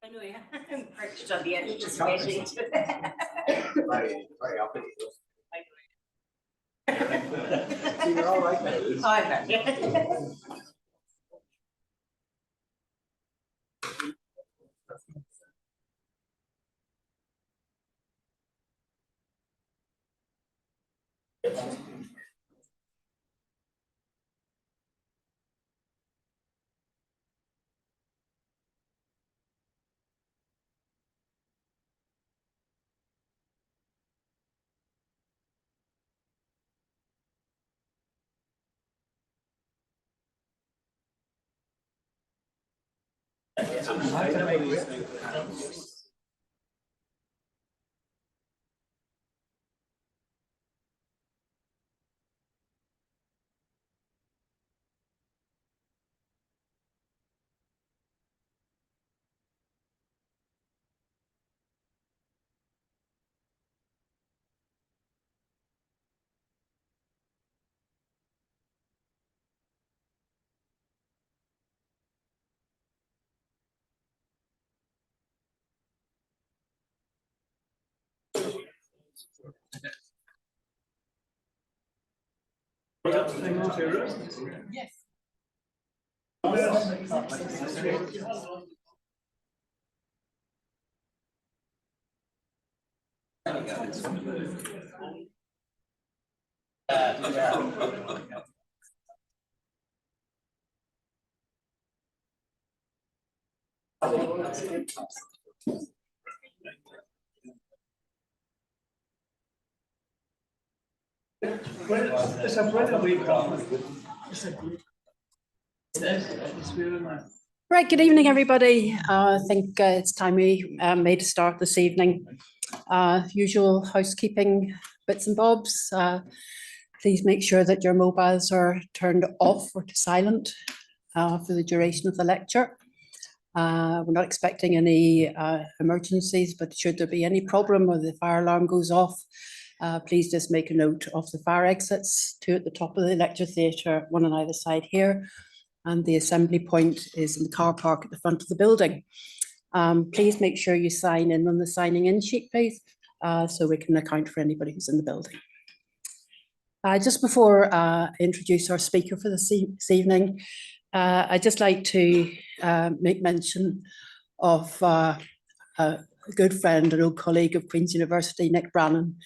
I know, yeah. I'm perched on the edge, just waiting. Very, very happy. So you're all right now. Oh, I'm back. Yes. Right, good evening, everybody. I think it's time we made a start this evening. Usual housekeeping bits and bobs. Please make sure that your mobiles are turned off or to silent for the duration of the lecture. We're not expecting any emergencies, but should there be any problem or the fire alarm goes off, please just make a note of the fire exits, 2 at the top of the lecture theatre, 1 on either side here, and the assembly point is in the car park at the front of the building. Please make sure you sign in on the signing in sheet, please, so we can account for anybody who's in the building. Just before I introduce our speaker for this evening, I'd just like to make mention of a good friend and old colleague of Queen's University, Nick Brannan,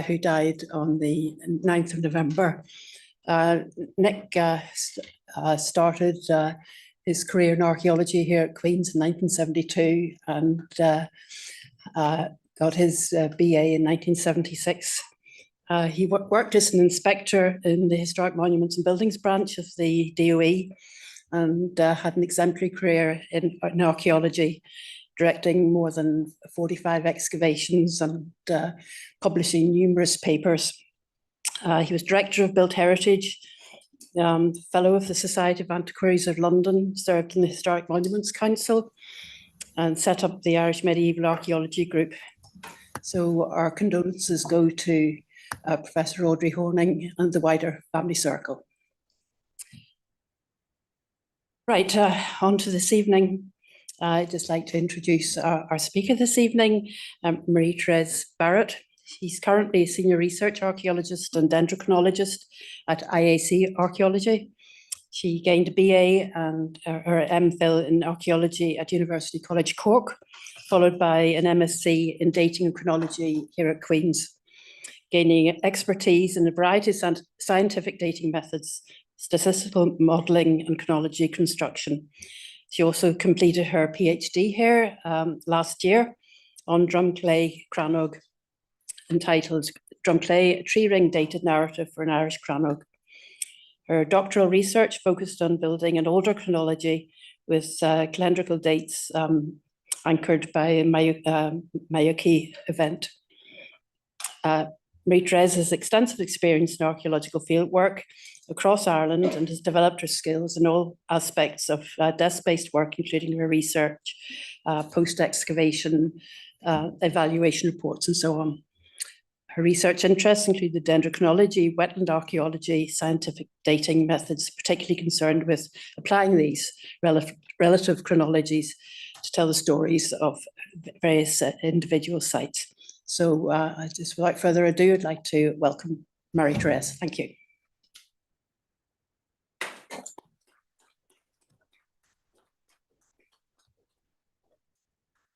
who died on the 9th of November. Nick started his career in archaeology here at Queen's in 1972 and got his BA in 1976. He worked as an inspector in the Historic Monuments and Buildings branch of the DOE and had an exemplary career in archaeology, directing more than 45 excavations and publishing numerous papers. He was Director of Built Heritage, Fellow of the Society of Antiquaries of London, served in the Historic Monuments Council, and set up the Irish Medieval Archaeology Group. So our condolences go to Professor Audrey Horning and the wider family circle. Right, on to this evening. I'd just like to introduce our speaker this evening, Marie-Therese Barrett. She's currently a senior research archaeologist and dendrochronologist at IAC Archaeology. She gained a BA and her MPhil in archaeology at University College Cork, followed by an MSc in dating and chronology here at Queen's, gaining expertise in a variety of scientific dating methods, statistical modelling and chronology construction. She also completed her PhD here last year on Drumclay Cranog, entitled Drumclay, a tree ring dated narrative for an Irish Cranog. Her doctoral research focused on building an older chronology with calendrical dates anchored by a Mayuki event. Marie-Therese has extensive experience in archaeological fieldwork across Ireland and has developed her skills in all aspects of desk-based work, including her research, post-excavation, evaluation reports, and so on. Her research interests include the dendrochronology, wetland archaeology, scientific dating methods, particularly concerned with applying these relative chronologies to tell the stories of various individual sites. So just without further ado, I'd like to welcome Marie-Therese. Thank you.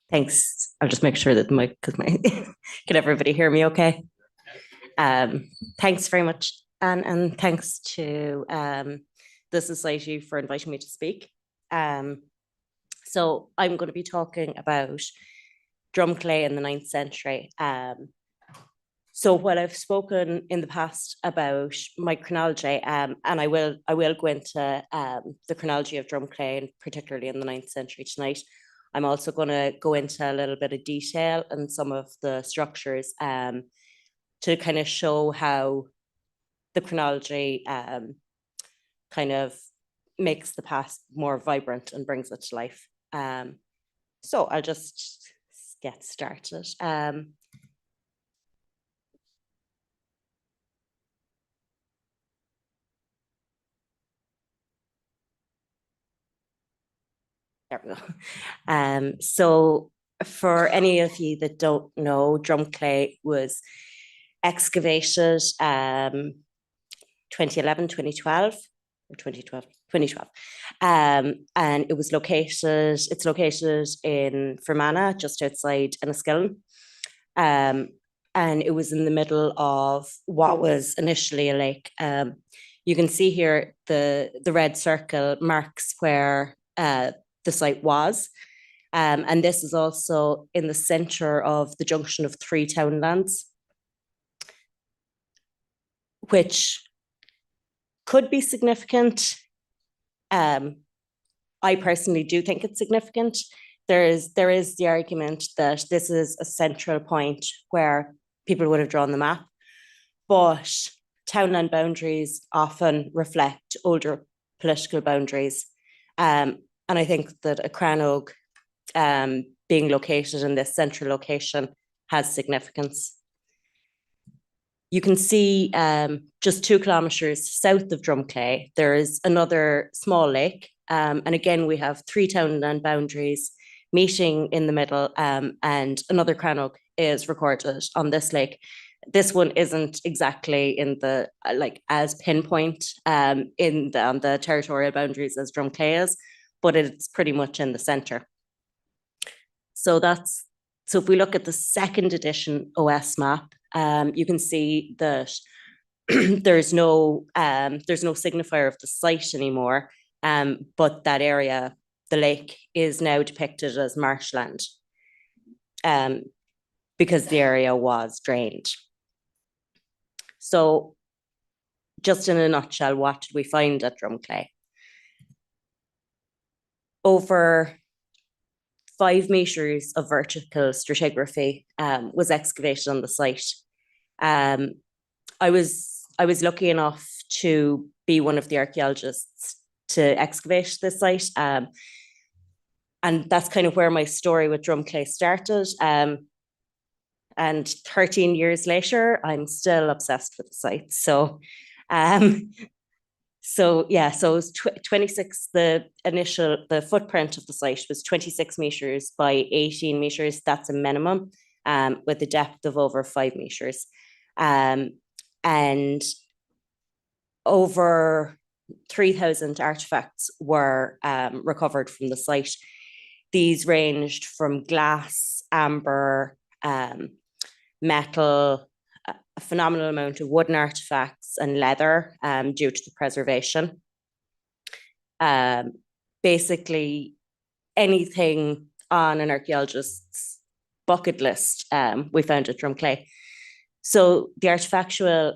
Thanks. I'll just make sure that the mic, because can everybody hear me okay? Thanks very much, Anne, and thanks to the Society for inviting me to speak. So I'm going to be talking about Drumclay in the 9th century. So while I've spoken in the past about my chronology, and I will go into the chronology of Drumclay, and particularly in the 9th century tonight, I'm also going to go into a little bit of detail and some of the structures to kind of show how the chronology kind of makes the past more vibrant and brings it to life. So I'll just get started. There we go. So for any of you that don't know, Drumclay was excavated 2011, 2012, or 2012. And it's located in Fermanagh, just outside Enniskillen. And it was in the middle of what was initially a lake. You can see here the red circle marks where the site was. And this is also in the centre of the junction of 3 townlands, which could be significant. I personally do think it's significant. There is the argument that this is a central point where people would have drawn the map, but townland boundaries often reflect older political boundaries. And I think that a crannog being located in this central location has significance. You can see just 2 kilometres south of Drumclay, there is another small lake. And again, we have 3 townland boundaries meeting in the middle, and another crannog is recorded on this lake. This one isn't exactly in the as pinpoint on the territorial boundaries as Drumclay is, but it's pretty much in the centre. So if we look at the 2nd edition OS map, you can see that there's no signifier of the site anymore, but that area, the lake, is now depicted as marshland because the area was drained. So just in a nutshell, what did we find at Drumclay? Over 5 meters of vertical stratigraphy was excavated on the site. I was lucky enough to be one of the archaeologists to excavate this site, and that's kind of where my story with Drumclay started. And 13 years later, I'm still obsessed with the site. So it was 26, the footprint of the site was 26 meters by 18 meters. That's a minimum, with a depth of over 5 meters. And over 3,000 artefacts were recovered from the site. These ranged from glass, amber, metal, a phenomenal amount of wooden artefacts and leather due to the preservation. Basically, anything on an archaeologist's bucket list we found at Drumclay. So the artifactual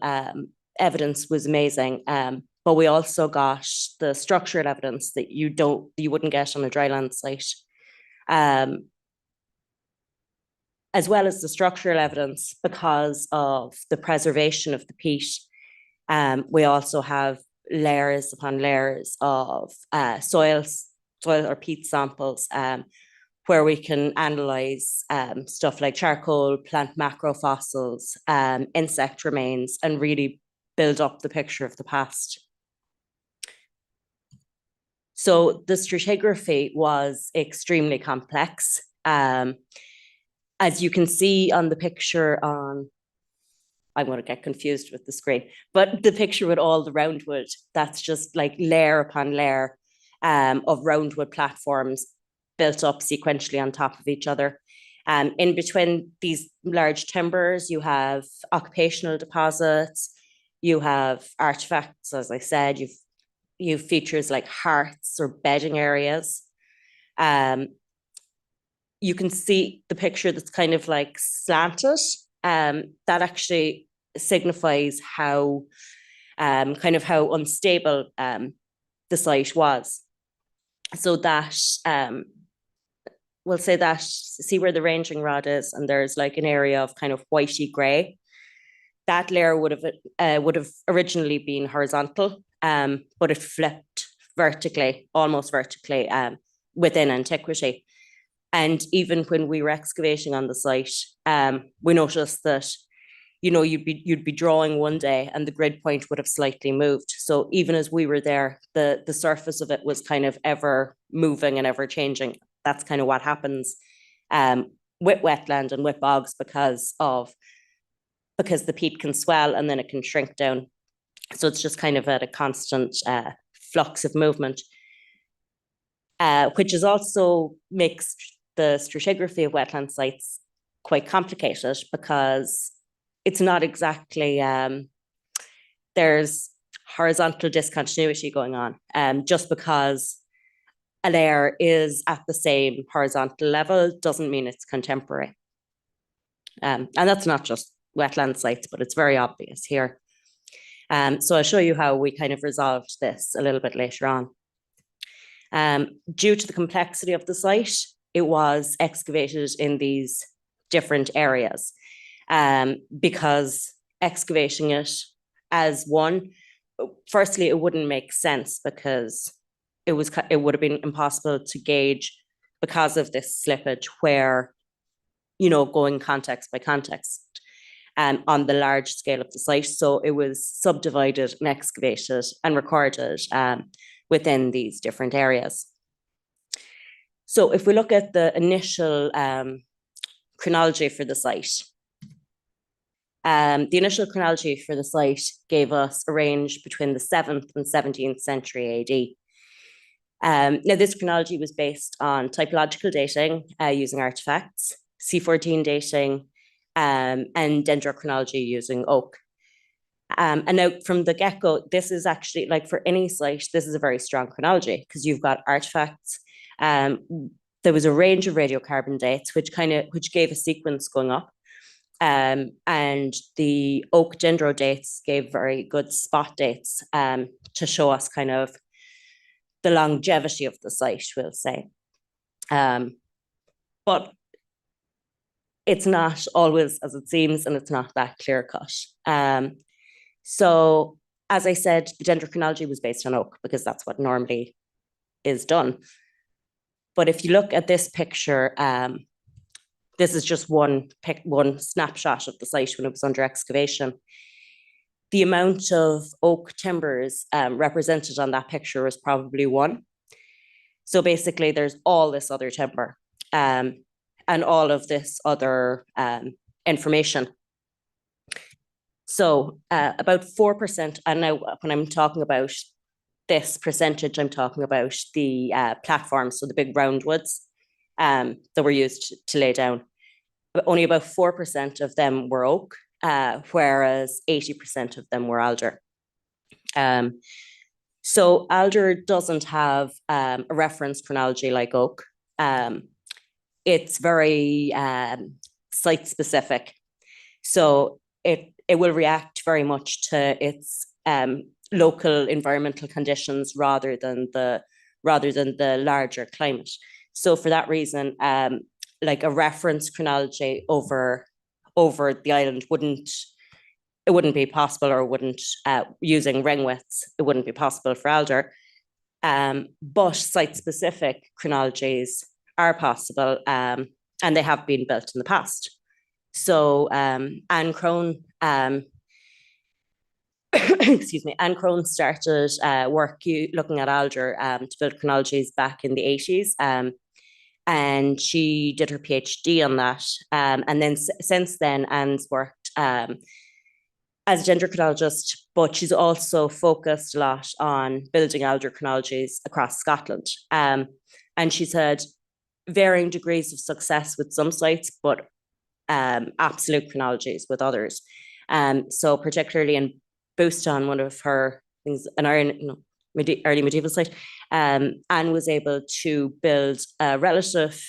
evidence was amazing, but we also got the structural evidence that you wouldn't get on a dryland site. As well as the structural evidence, because of the preservation of the peat, we also have layers upon layers of soil or peat samples, where we can analyze stuff like charcoal, plant macrofossils, insect remains, and really build up the picture of the past. So the stratigraphy was extremely complex. As you can see on the picture on, I'm going to get confused with the screen, but the picture with all the roundwood, that's just like layer upon layer of roundwood platforms built up sequentially on top of each other. In between these large timbers, you have occupational deposits, you have artifacts, as I said, you've features like hearths or bedding areas. You can see the picture that's kind of like slanted. That actually signifies how kind of how unstable the site was. So that we'll say that, see where the ranging rod is, and there's like an area of kind of whitey gray. That layer would have originally been horizontal, but it flipped vertically, almost vertically, within antiquity. And even when we were excavating on the site, we noticed that, you know, you'd be drawing one day and the grid point would have slightly moved. So even as we were there, the surface of it was kind of ever moving and ever changing. That's kind of what happens with wetland and with bogs because the peat can swell and then it can shrink down. So it's just kind of at a constant flux of movement, which is also makes the stratigraphy of wetland sites quite complicated because it's not exactly, there's horizontal discontinuity going on. Just because a layer is at the same horizontal level doesn't mean it's contemporary. And that's not just wetland sites, but it's very obvious here. So I'll show you how we kind of resolved this a little bit later on. Due to the complexity of the site, it was excavated in these different areas because excavating it as one, firstly, it wouldn't make sense because it would have been impossible to gauge because of this slippage where, you know, going context by context on the large scale of the site. So it was subdivided and excavated and recorded within these different areas. So if we look at the initial chronology for the site, the initial chronology for the site gave us a range between the 7th and 17th century AD. Now, this chronology was based on typological dating using artifacts, C14 dating, and dendrochronology using oak. And now from the get-go, this is actually, like for any site, this is a very strong chronology because you've got artifacts. There was a range of radiocarbon dates, which gave a sequence going up. And the oak dendro dates gave very good spot dates to show us kind of the longevity of the site, we'll say. But it's not always as it seems, and it's not that clear cut. So as I said, the dendrochronology was based on oak because that's what normally is done. But if you look at this picture, this is just one snapshot of the site when it was under excavation. The amount of oak timbers represented on that picture was probably 1. So basically there's all this other timber and all of this other information. So about 4%, and now when I'm talking about this percentage, I'm talking about the platforms, so the big round woods that were used to lay down. But only about 4% of them were oak, whereas 80% of them were alder. So alder doesn't have a reference chronology like oak. It's very site specific. So it will react very much to its local environmental conditions rather than the larger climate. So for that reason, like a reference chronology over the island wouldn't be possible, or wouldn't using ring widths, it wouldn't be possible for alder. But site specific chronologies are possible, and they have been built in the past. So Anne Crone excuse me, Anne Crone started work looking at alder to build chronologies back in the 80s. And she did her PhD on that. And then since then, Anne's worked as a gender chronologist, but she's also focused a lot on building alder chronologies across Scotland. And she's had varying degrees of success with some sites, but absolute chronologies with others. So particularly in Booston, one of her things, an early medieval site, Anne was able to build a relative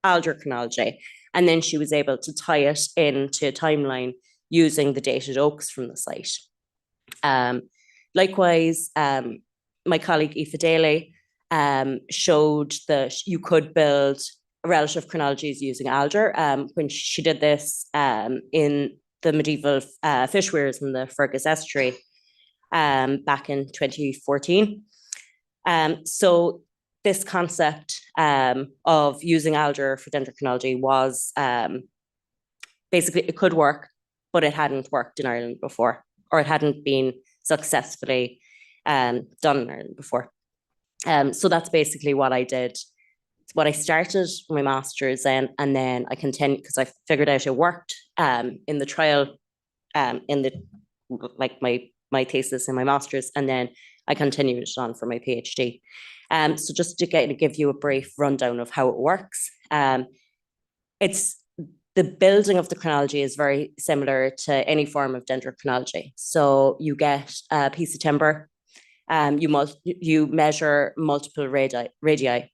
alder chronology, and then she was able to tie it into a timeline using the dated oaks from the site. Likewise, my colleague Aoife Daly showed that you could build relative chronologies using alder. When she did this in the medieval fish weirs in the Fergus estuary back in 2014. So this concept of using alder for dendrochronology was basically, it could work, but it hadn't worked in Ireland before, or it hadn't been successfully done in Ireland before. So that's basically what I did. It's what I started my master's in, and then I continued because I figured out it worked in the trial, in the my thesis and my master's, and then I continued it on for my PhD. So just to give you a brief rundown of how it works, it's the building of the chronology is very similar to any form of dendrochronology. So you get a piece of timber, you measure multiple radii.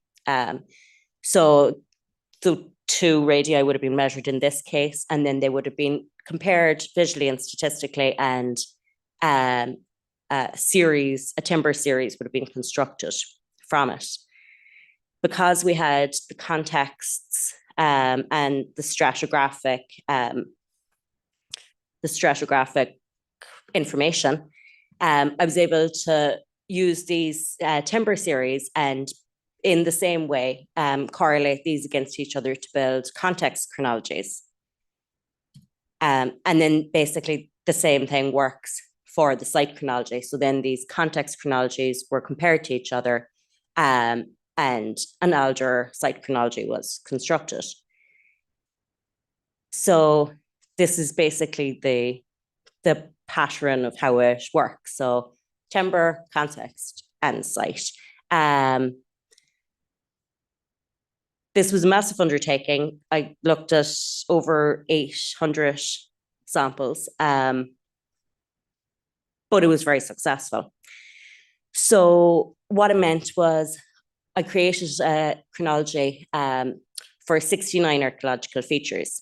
So the two radii would have been measured in this case, and then they would have been compared visually and statistically, and a timber series would have been constructed from it. Because we had the contexts and the stratigraphic information, I was able to use these timber series and in the same way correlate these against each other to build context chronologies. And then basically the same thing works for the site chronology. So then these context chronologies were compared to each other, and an alder site chronology was constructed. So this is basically the pattern of how it works. So timber, context, and site. This was a massive undertaking. I looked at over 800 samples, but it was very successful. So what it meant was I created a chronology for 69 archaeological features.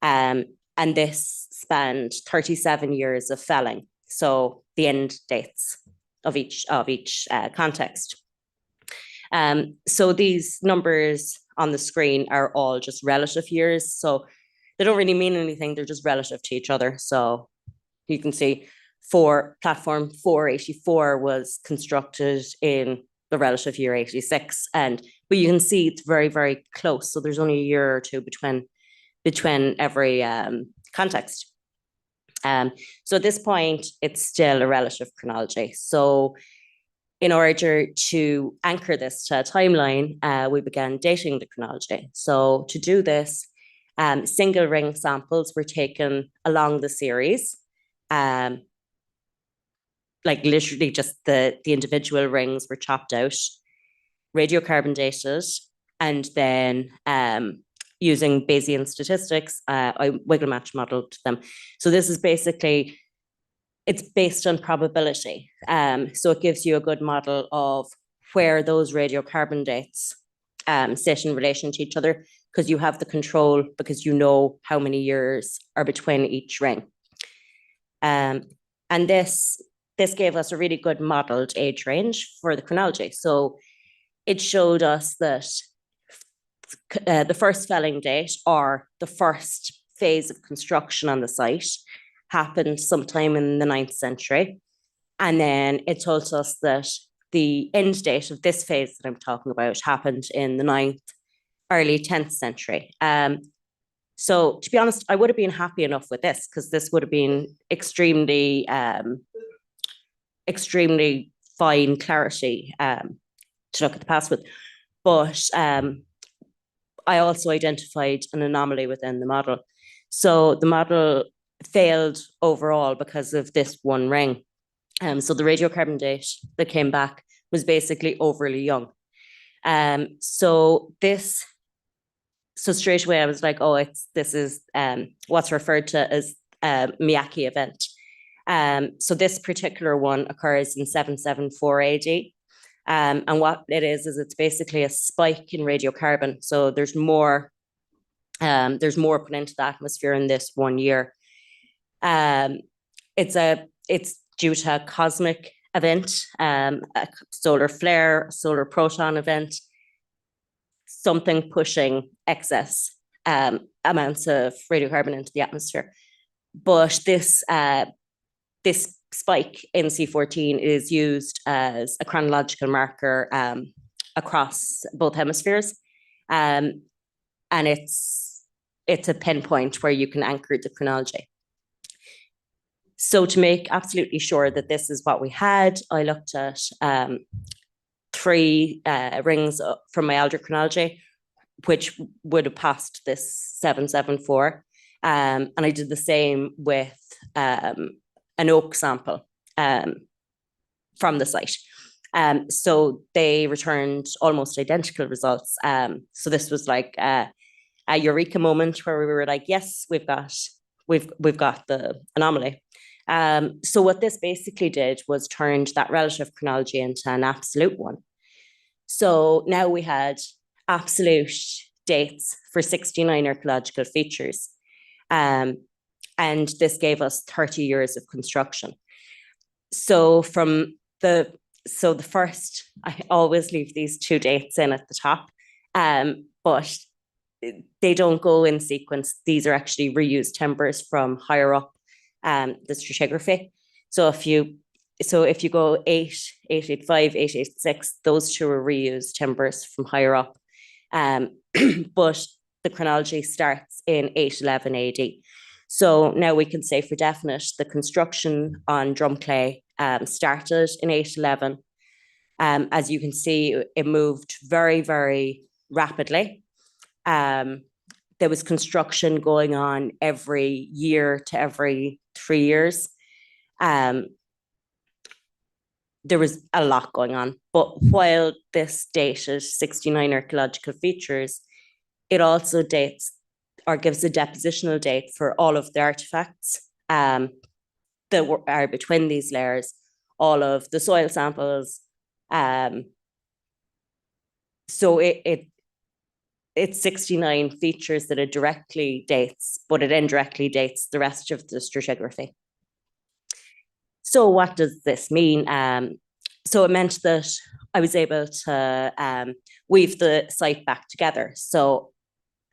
And this spanned 37 years of felling. So the end dates of each context. So these numbers on the screen are all just relative years. So they don't really mean anything. They're just relative to each other. So you can see for platform 484 was constructed in the relative year 86. But you can see it's very, very close. So there's only a year or two between every context. So at this point, it's still a relative chronology. So in order to anchor this to a timeline, we began dating the chronology. So to do this, single ring samples were taken along the series, like literally just the individual rings were chopped out, radiocarbon dated, and then using Bayesian statistics, I wiggle match modeled them. So this is basically, it's based on probability. So it gives you a good model of where those radiocarbon dates sit in relation to each other, because you have the control, because you know how many years are between each ring. And this gave us a really good modeled age range for the chronology. So it showed us that the first felling date, or the first phase of construction on the site, happened sometime in the 9th century. And then it told us that the end date of this phase that I'm talking about happened in the 9th, early 10th century. So to be honest, I would have been happy enough with this because this would have been extremely, extremely fine clarity to look at the past with. But I also identified an anomaly within the model. So the model failed overall because of this one ring. So the radiocarbon date that came back was basically overly young. So straight away I was like, oh, this is what's referred to as Miyake event. So this particular one occurs in 774 AD. And what it is it's basically a spike in radiocarbon. So there's more put into the atmosphere in this 1 year. It's due to a cosmic event, a solar flare, a solar proton event, something pushing excess amounts of radiocarbon into the atmosphere. But this spike in C14 is used as a chronological marker across both hemispheres. And it's a pinpoint where you can anchor the chronology. So to make absolutely sure that this is what we had, I looked at 3 rings from my elder chronology, which would have passed this 774. And I did the same with an oak sample from the site. So they returned almost identical results. So this was like a eureka moment where we were like, yes, we've got the anomaly. So what this basically did was turned that relative chronology into an absolute one. So now we had absolute dates for 69 archaeological features. And this gave us 30 years of construction. So the first, I always leave these 2 dates in at the top, but they don't go in sequence. These are actually reused timbers from higher up the stratigraphy. So if you go 885, 886, those 2 are reused timbers from higher up. But the chronology starts in 811 AD. So now we can say for definite the construction on Drumclay started in 811. As you can see, it moved very, very rapidly. There was construction going on every year to every 3 years. There was a lot going on. But while this dated 69 archaeological features, it also dates or gives a depositional date for all of the artefacts that are between these layers, all of the soil samples. So it's 69 features that it directly dates, but it indirectly dates the rest of the stratigraphy. So what does this mean? So it meant that I was able to weave the site back together. So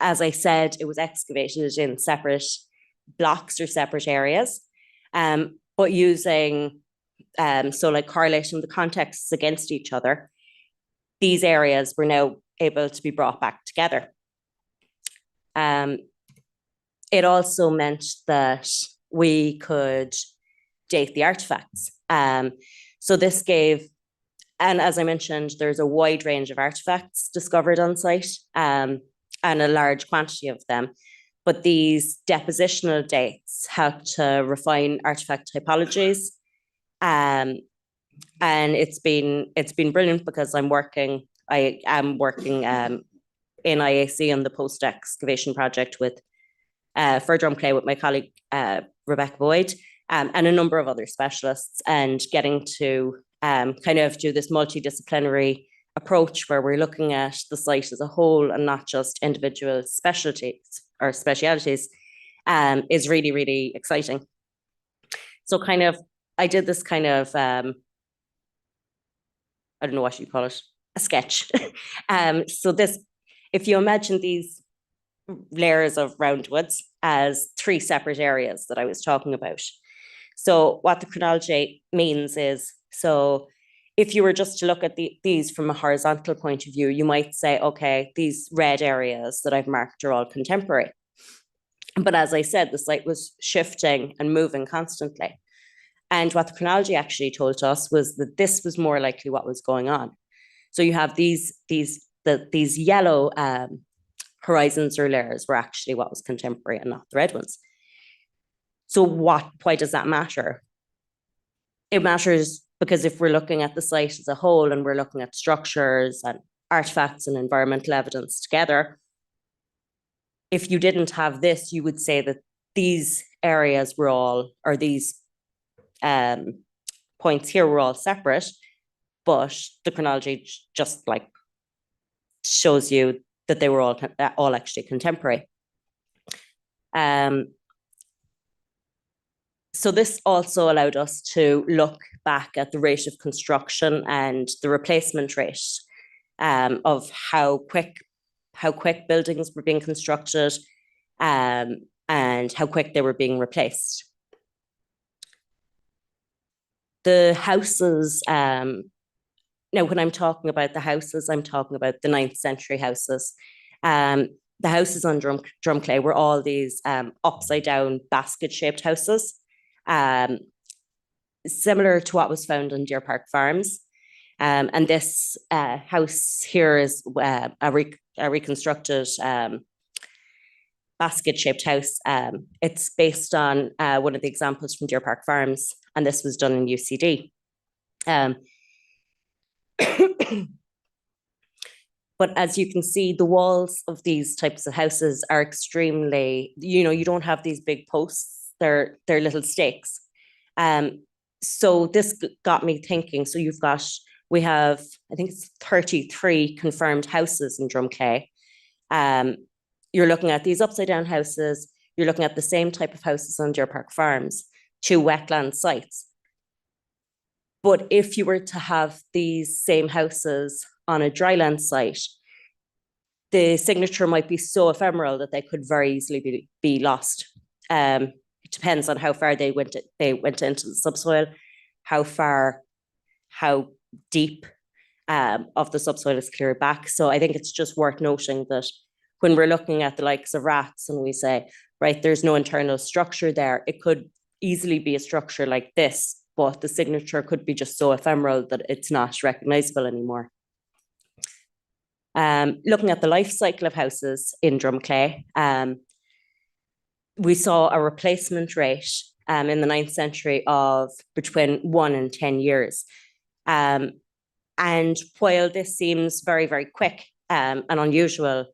as I said, it was excavated in separate blocks or separate areas, but using, so like correlating the contexts against each other, these areas were now able to be brought back together. It also meant that we could date the artefacts. So this gave, and as I mentioned, there's a wide range of artefacts discovered on site, and a large quantity of them. But these depositional dates help to refine artifact typologies. And it's been brilliant because I am working in IAC on the post-excavation project with for Drumclay with my colleague Rebecca Boyd, and a number of other specialists, and getting to kind of do this multidisciplinary approach where we're looking at the site as a whole and not just individual specialties or specialities is really, really exciting. So kind of, I did this kind of, I don't know what you call it, a sketch. So this, if you imagine these layers of roundwoods as 3 separate areas that I was talking about. So what the chronology means is, so if you were just to look at these from a horizontal point of view, you might say, okay, these red areas that I've marked are all contemporary. But as I said, the site was shifting and moving constantly. And what the chronology actually told us was that this was more likely what was going on. So you have these yellow horizons or layers were actually what was contemporary and not the red ones. So why does that matter? It matters because if we're looking at the site as a whole and we're looking at structures and artifacts and environmental evidence together, if you didn't have this, you would say that these areas were all, or these points here were all separate, but the chronology just like shows you that they were all actually contemporary. So this also allowed us to look back at the rate of construction and the replacement rate of how quick buildings were being constructed and how quick they were being replaced. The houses, now when I'm talking about the houses, I'm talking about the 9th century houses. The houses on Drumclay were all these upside down basket shaped houses, similar to what was found on Deer Park Farms. And this house here is a reconstructed basket-shaped house. It's based on one of the examples from Deer Park Farms, and this was done in UCD. But as you can see, the walls of these types of houses are extremely, you don't have these big posts, they're little stakes. So this got me thinking. So we have, I think it's 33 confirmed houses in Drumclay. You're looking at these upside down houses, you're looking at the same type of houses on Deer Park Farms, 2 wetland sites. But if you were to have these same houses on a dryland site, the signature might be so ephemeral that they could very easily be lost. It depends on how far they went into the subsoil, how deep of the subsoil is cleared back. So I think it's just worth noting that when we're looking at the likes of rats and we say, right, there's no internal structure there, it could easily be a structure like this, but the signature could be just so ephemeral that it's not recognizable anymore. Looking at the life cycle of houses in Drumclay, we saw a replacement rate in the 9th century of between 1 and 10 years. And while this seems very, very quick and unusual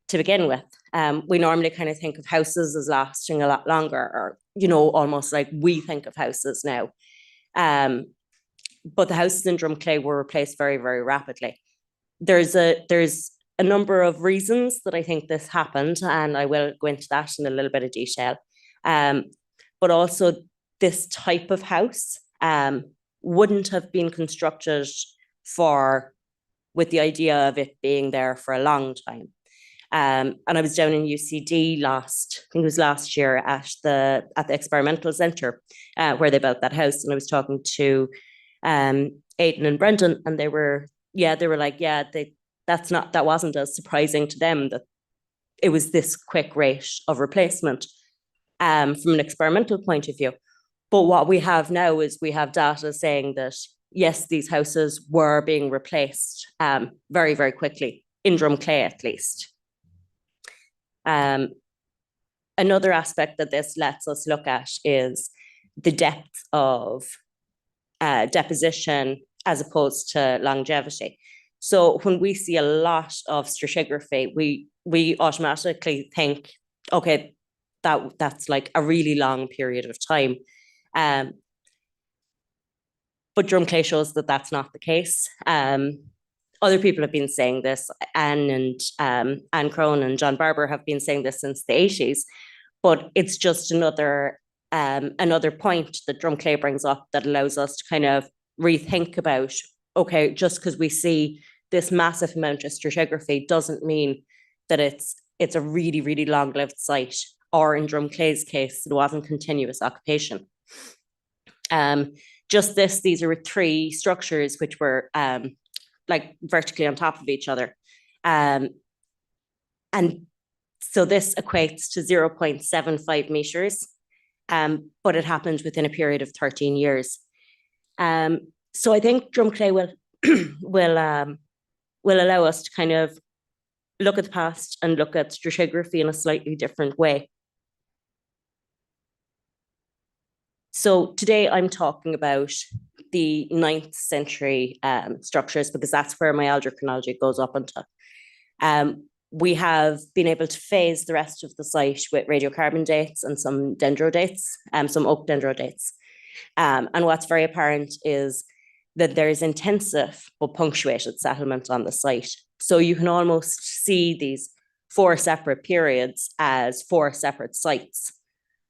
to begin with, we normally kind of think of houses as lasting a lot longer, or, almost like we think of houses now. But the houses in Drumclay were replaced very, very rapidly. There's a number of reasons that I think this happened, and I will go into that in a little bit of detail. But also this type of house wouldn't have been constructed with the idea of it being there for a long time. And I was down in UCD last year at the experimental centre where they built that house, and I was talking to Aidan and Brendan, and they were like, that wasn't as surprising to them that it was this quick rate of replacement from an experimental point of view. But what we have now is we have data saying that, yes, these houses were being replaced very, very quickly, in Drumclay at least. Another aspect that this lets us look at is the depth of deposition as opposed to longevity. So when we see a lot of stratigraphy, we automatically think, okay, that's like a really long period of time. But Drumclay shows that that's not the case. Other people have been saying this, Anne Crone and John Barber have been saying this since the 80s, but it's just another point that Drumclay brings up that allows us to kind of rethink about, okay, just because we see this massive amount of stratigraphy doesn't mean that it's a really, really long-lived site, or in Drumclay's case, it wasn't continuous occupation. These are 3 structures which were like vertically on top of each other. And So this equates to 0.75 meters, but it happened within a period of 13 years. So I think Drumclay will allow us to kind of look at the past and look at stratigraphy in a slightly different way. So today I'm talking about the 9th century structures, because that's where my alder chronology goes up until. We have been able to phase the rest of the site with radiocarbon dates and some dendro dates, some oak dendro dates. And what's very apparent is that there is intensive but punctuated settlement on the site. So you can almost see these 4 separate periods as 4 separate sites.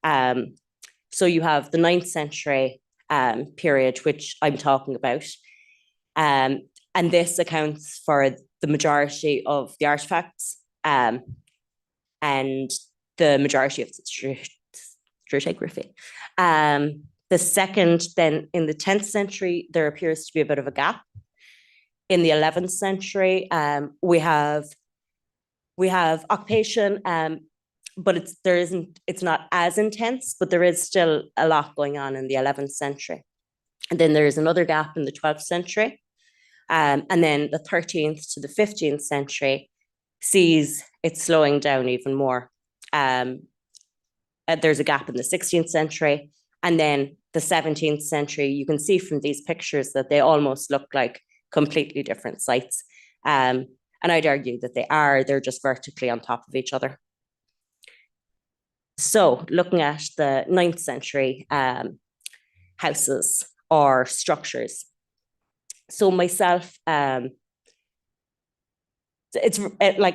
So you have the 9th century period, which I'm talking about. And this accounts for the majority of the artefacts and the majority of the stratigraphy. The second, then in the 10th century, there appears to be a bit of a gap. In the 11th century, we have occupation, but it's not as intense, but there is still a lot going on in the 11th century. And then there is another gap in the 12th century. And then the 13th to the 15th century sees it slowing down even more. There's a gap in the 16th century. And then the 17th century, you can see from these pictures that they almost look like completely different sites. And I'd argue that they're just vertically on top of each other. So looking at the 9th century houses or structures. So myself, like,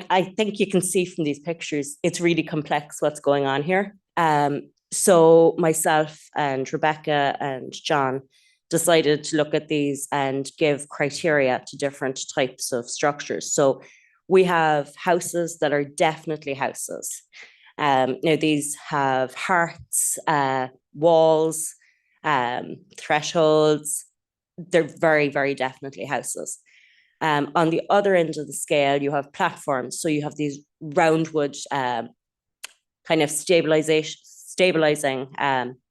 I think you can see from these pictures, it's really complex what's going on here. So myself and Rebecca and John decided to look at these and give criteria to different types of structures. So we have houses that are definitely houses. Now these have hearts, walls, thresholds. They're very, very definitely houses. On the other end of the scale, you have platforms. So you have these roundwood kind of stabilizing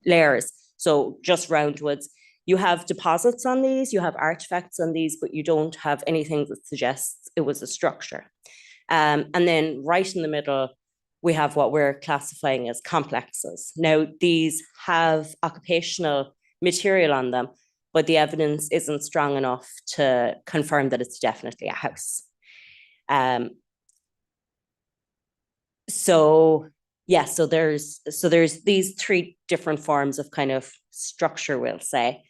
layers. So just roundwoods. You have deposits on these, you have artifacts on these, but you don't have anything that suggests it was a structure. And then right in the middle, we have what we're classifying as complexes. Now, these have occupational material on them, but the evidence isn't strong enough to confirm that it's definitely a house. So there's these 3 different forms of kind of structure, we'll say.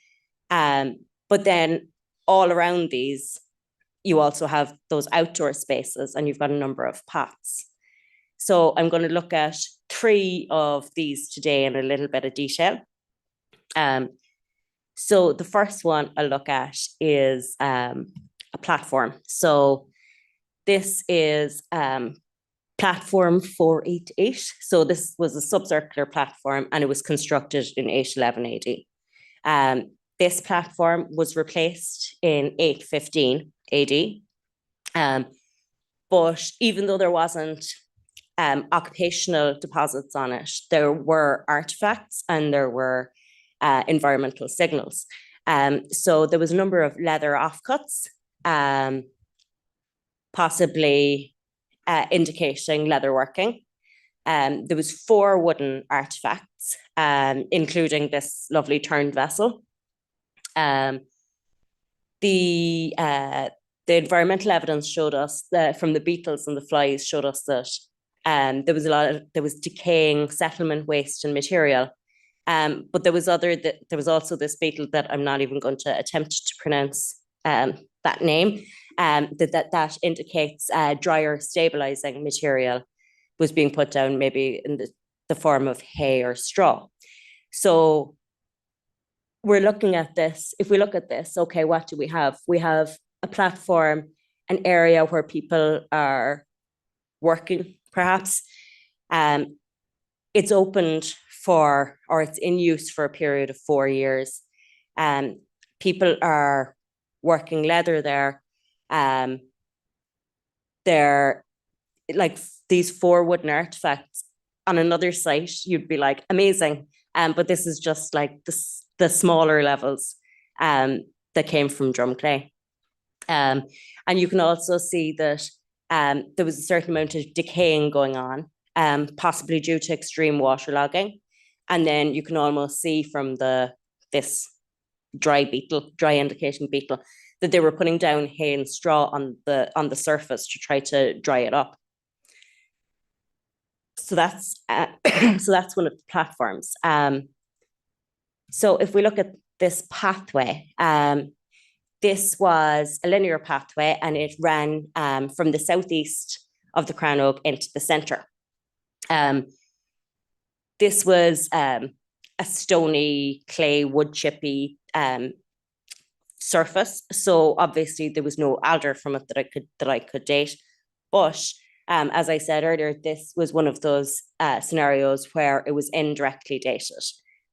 But then all around these, you also have those outdoor spaces, and you've got a number of pots. So I'm going to look at 3 of these today in a little bit of detail. So the first one I'll look at is a platform. So this is platform 488. So this was a subcircular platform, and it was constructed in 811 AD. This platform was replaced in 815 AD. But even though there wasn't occupational deposits on it, there were artifacts and there were environmental signals. So there was a number of leather offcuts, possibly indicating leather working. There was 4 wooden artifacts, including this lovely turned vessel. The environmental evidence showed us that from the beetles and the flies showed us that there was decaying settlement waste and material. But there was also this beetle that I'm not even going to attempt to pronounce that name, that indicates drier stabilizing material was being put down, maybe in the form of hay or straw. So we're looking at this. If we look at this, okay, what do we have? We have a platform, an area where people are working, perhaps. It's opened for, or it's in use for a period of 4 years. People are working leather there. like these 4 wooden artifacts on another site, you'd be like, amazing. But this is just like the smaller levels that came from Drumclay. And you can also see that there was a certain amount of decaying going on, possibly due to extreme waterlogging. And then you can almost see from this dry indicating beetle, that they were putting down hay and straw on the surface to try to dry it up. So that's one of the platforms. So if we look at this pathway, this was a linear pathway, and it ran from the southeast of the Crown Oak into the centre. This was a stony, clay, wood chippy surface. So obviously there was no alder from it that I could date. But as I said earlier, this was one of those scenarios where it was indirectly dated.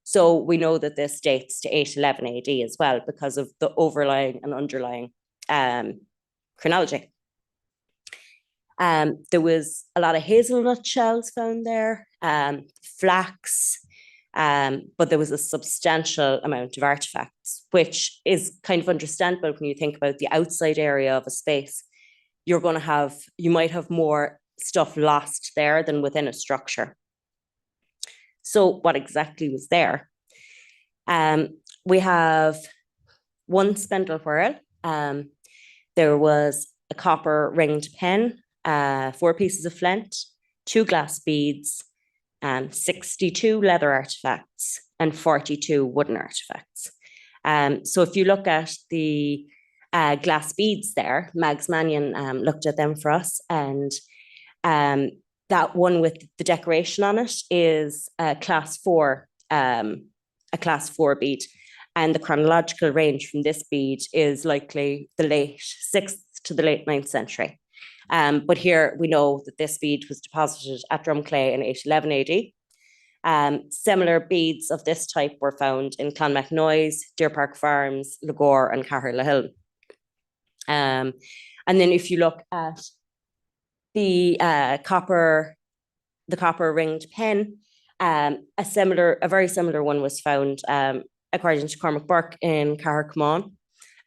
So we know that this dates to 811 AD as well, because of the overlying and underlying chronology. There was a lot of hazelnut shells found there, flax, but there was a substantial amount of artifacts, which is kind of understandable when you think about the outside area of a space. You might have more stuff lost there than within a structure. So what exactly was there? We have one spindle whorl. There was a copper ringed pen, 4 pieces of flint, 2 glass beads, 62 leather artifacts, and 42 wooden artifacts. So if you look at the glass beads there, Mags Mannion looked at them for us, and that one with the decoration on it is a class 4 bead, and the chronological range from this bead is likely the late 6th to the late 9th century. But here we know that this bead was deposited at Drumclay in 811 AD. Similar beads of this type were found in Clonmacnoise, Deer Park Farms, Lagore, and Caherlahill. And then if you look at the copper ringed pen, a very similar one was found, according to Cormac Burke, in Cahercamon.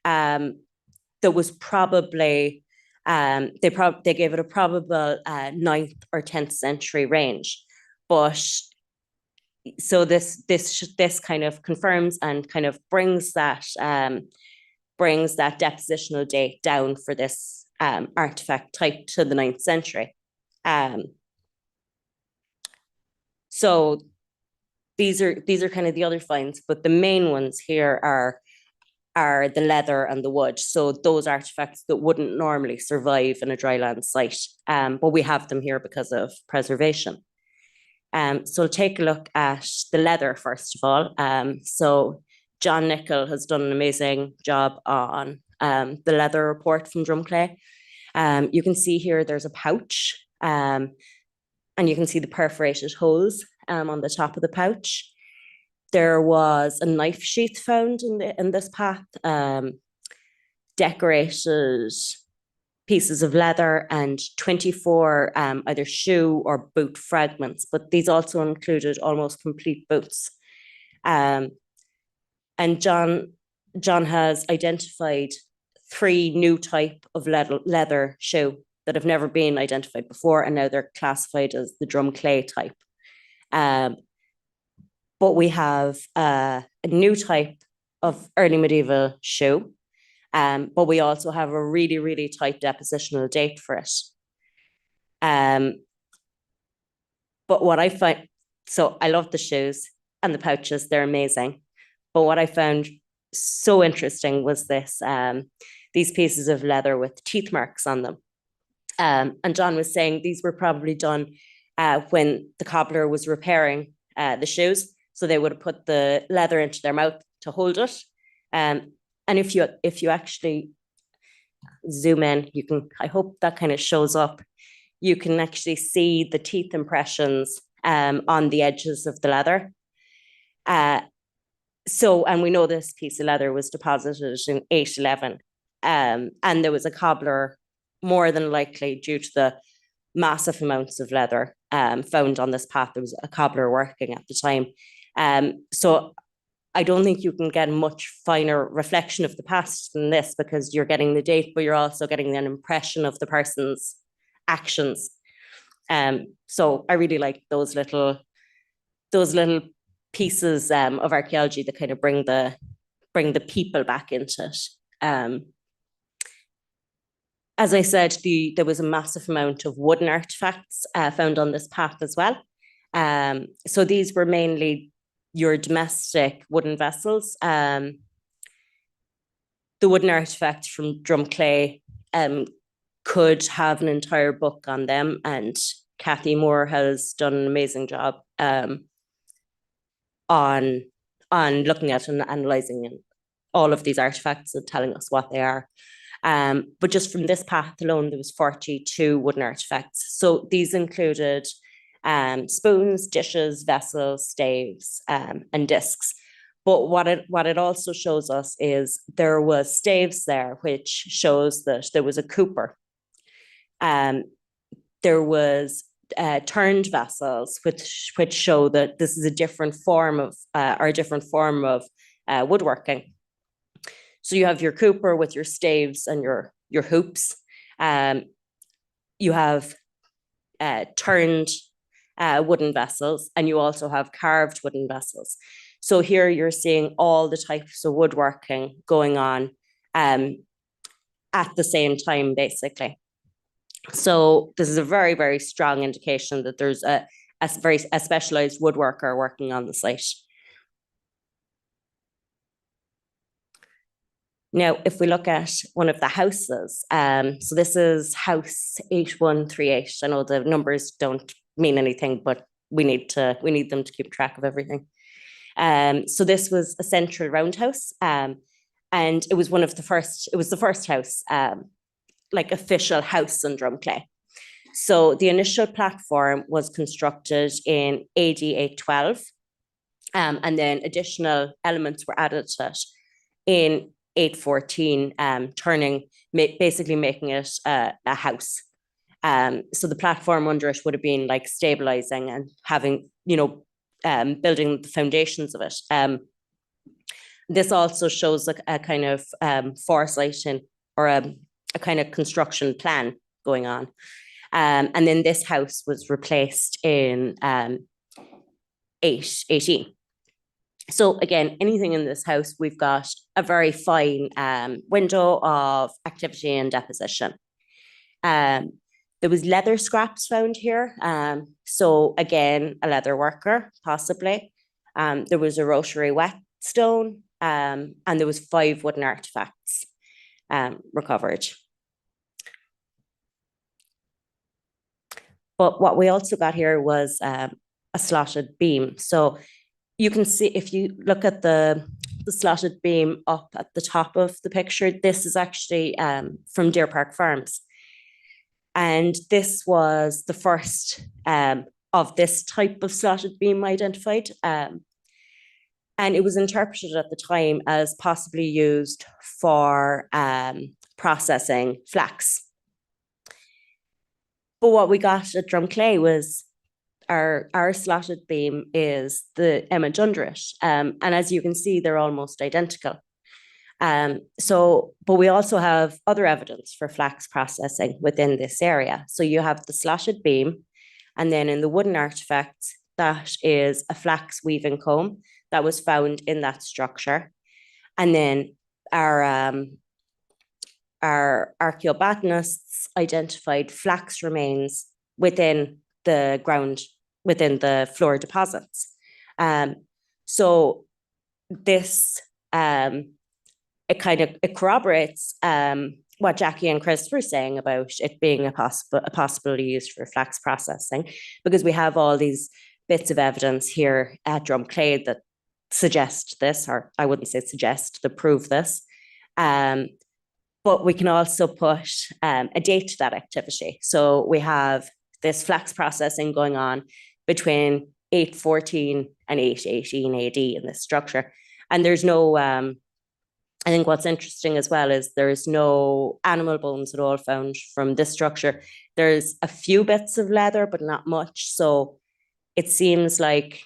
There was probably they gave it a probable 9th or 10th century range, but so this kind of confirms and kind of brings that depositional date down for this artifact type to the 9th century. So these are kind of the other finds, but the main ones here are the leather and the wood. So those artifacts that wouldn't normally survive in a dryland site, but we have them here because of preservation. So take a look at the leather first of all. So John Nichol has done an amazing job on the leather report from Drumclay. You can see here there's a pouch, and you can see the perforated holes on the top of the pouch. There was a knife sheath found in this path, decorated pieces of leather, and 24 either shoe or boot fragments, but these also included almost complete boots. And John has identified 3 new type of leather shoe that have never been identified before, and now they're classified as the Drumclay type. But we have a new type of early medieval shoe, but we also have a really, really tight depositional date for it. But what I find, so I love the shoes and the pouches, they're amazing. But what I found so interesting was these pieces of leather with teeth marks on them. And John was saying these were probably done when the cobbler was repairing the shoes. So they would have put the leather into their mouth to hold it. And if you actually zoom in, you can, I hope that kind of shows up. You can actually see the teeth impressions on the edges of the leather. And we know this piece of leather was deposited in 811. And there was a cobbler, more than likely due to the massive amounts of leather found on this path. There was a cobbler working at the time. So I don't think you can get a much finer reflection of the past than this, because you're getting the date, but you're also getting an impression of the person's actions. So I really like those little pieces of archaeology that kind of bring the people back into it. As I said, there was a massive amount of wooden artifacts found on this path as well. So these were mainly your domestic wooden vessels. The wooden artifacts from Drumclay could have an entire book on them, and Kathy Moore has done an amazing job on looking at and analysing all of these artifacts and telling us what they are. But just from this path alone, there was 42 wooden artifacts. So these included spoons, dishes, vessels, staves, and discs. But what it also shows us is there was staves there, which shows that there was a cooper. There was turned vessels, which show that this is a different form of woodworking. So you have your cooper with your staves and your hoops. You have turned wooden vessels, and you also have carved wooden vessels. So here you're seeing all the types of woodworking going on at the same time, basically. So this is a very, very strong indication that there's a specialized woodworker working on the site. Now, if we look at one of the houses, so this is house 8138. I know the numbers don't mean anything, but we need them to keep track of everything. So this was a central roundhouse, and it was the first house, like official house in Drumclay. So the initial platform was constructed in AD 812, and then additional elements were added to it in 814, basically making it a house. So the platform under it would have been like stabilizing and having, building the foundations of it. This also shows a kind of foresight or a kind of construction plan going on. And then this house was replaced in 818. So again, anything in this house, we've got a very fine window of activity and deposition. There was leather scraps found here. So again, a leather worker, possibly. There was a rotary whetstone, and there was 5 wooden artifacts recovered. But what we also got here was a slotted beam. So you can see, if you look at the slotted beam up at the top of the picture, this is actually from Deer Park Farms. And this was the first of this type of slotted beam identified. And it was interpreted at the time as possibly used for processing flax. But what we got at Drumclay was our slotted beam is the image under it. And as you can see, they're almost identical. But we also have other evidence for flax processing within this area. So you have the slotted beam, and then in the wooden artifacts, that is a flax weaving comb that was found in that structure. And then our archaeobotanists identified flax remains within the ground, within the floor deposits. So this, it corroborates what Jackie and Chris were saying about it being a possibility used for flax processing, because we have all these bits of evidence here at Drumclay that suggest this, or I wouldn't say suggest, that prove this. But we can also put a date to that activity. So we have this flax processing going on between 814 and 818 AD in this structure. And there's no I think what's interesting as well is there's no animal bones at all found from this structure. There's a few bits of leather, but not much. So it seems like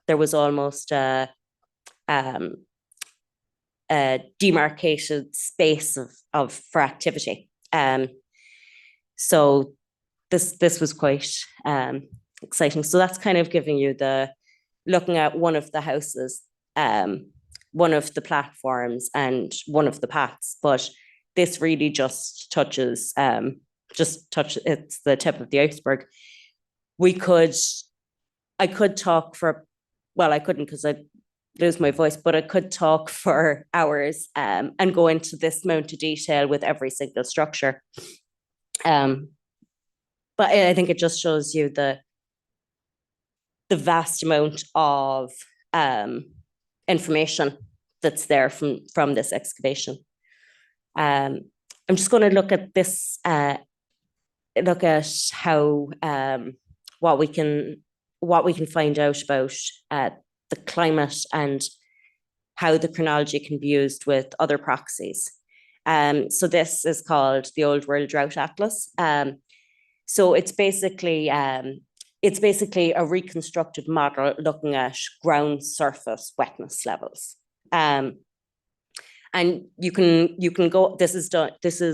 there was almost a demarcated space for activity. So this was quite exciting. So that's kind of giving you looking at one of the houses, one of the platforms and one of the paths, but this really just touches, it's the tip of the iceberg. I could talk for, well, I couldn't because I'd lose my voice, but I could talk for hours and go into this amount of detail with every single structure. But I think it just shows you the vast amount of information that's there from this excavation. I'm just going to look at this, look at how what we can find out about the climate and how the chronology can be used with other proxies. So this is called the Old World Drought Atlas. So it's basically a reconstructed model looking at ground surface wetness levels. And you can go. This is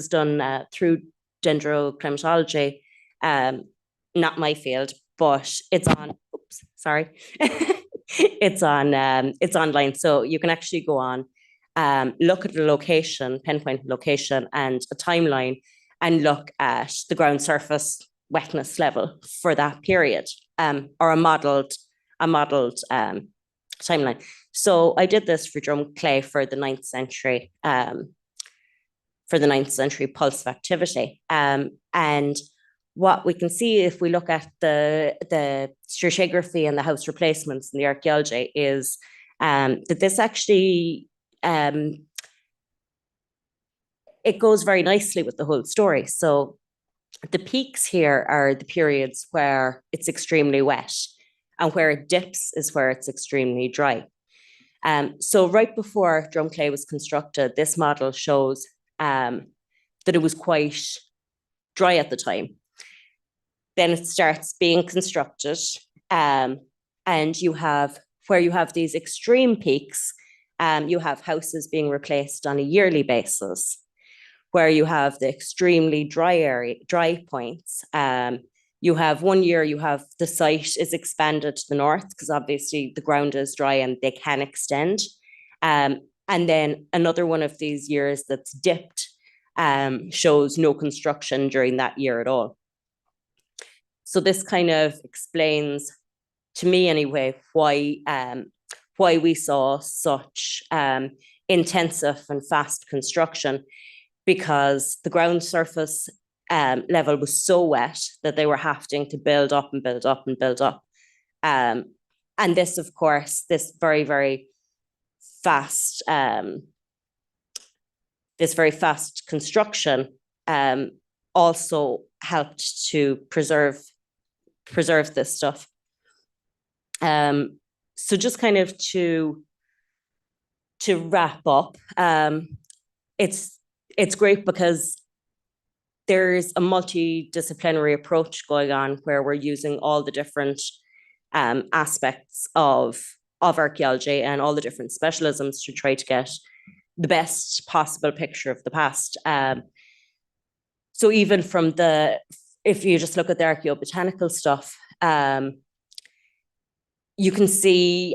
done through dendroclimatology, not my field, but it's on. Oops, sorry, it's online, so you can actually go on, look at the location, pinpoint location, and a timeline, and look at the ground surface wetness level for that period, or a modeled timeline. So I did this for Drumclay for the 9th century, pulse of activity. And what we can see if we look at the stratigraphy and the house replacements in the archaeology is that this actually, it goes very nicely with the whole story. So the peaks here are the periods where it's extremely wet, and where it dips is where it's extremely dry. So right before Drumclay was constructed, this model shows that it was quite dry at the time. Then it starts being constructed, and you have these extreme peaks. You have houses being replaced on a yearly basis, where you have the extremely dry points. You have 1 year, the site is expanded to the north because obviously the ground is dry and they can extend. And then another one of these years that's dipped shows no construction during that year at all. So this kind of explains, to me anyway, why we saw such intensive and fast construction, because the ground surface level was so wet that they were having to build up and build up and build up. And this, of course, this very, very fast, construction also helped to preserve this stuff. So just kind of to wrap up, it's great because there's a multidisciplinary approach going on where we're using all the different aspects of archaeology and all the different specialisms to try to get the best possible picture of the past. So even from if you just look at the archaeobotanical stuff, you can see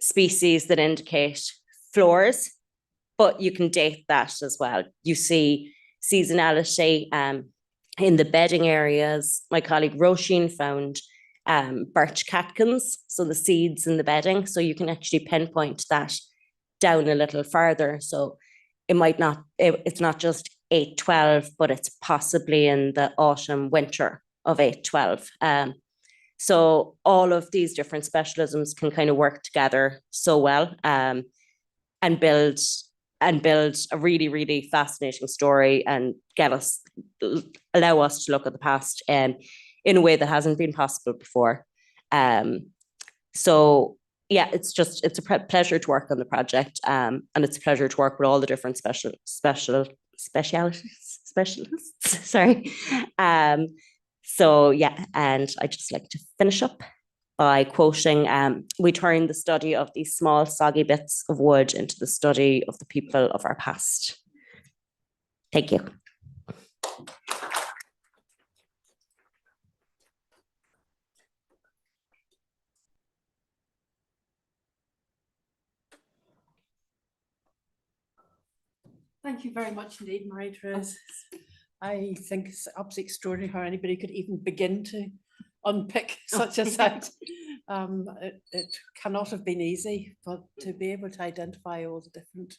species that indicate floors, but you can date that as well. You see seasonality in the bedding areas. My colleague Roisin found birch catkins, so the seeds in the bedding. So you can actually pinpoint that down a little farther. So it might not, it's not just 812, but it's possibly in the autumn, winter of 812. So all of these different specialisms can kind of work together so well and build a really, really fascinating story and allow us to look at the past in a way that hasn't been possible before. So yeah, it's pleasure to work on the project, and it's a pleasure to work with all the different specialists. Sorry. So yeah, and I just like to finish up by quoting, we turn the study of these small soggy bits of wood into the study of the people of our past. Thank you. Thank you very much indeed, Marie-Therese. I think it's absolutely extraordinary how anybody could even begin to unpick such a site. It cannot have been easy, but to be able to identify all the different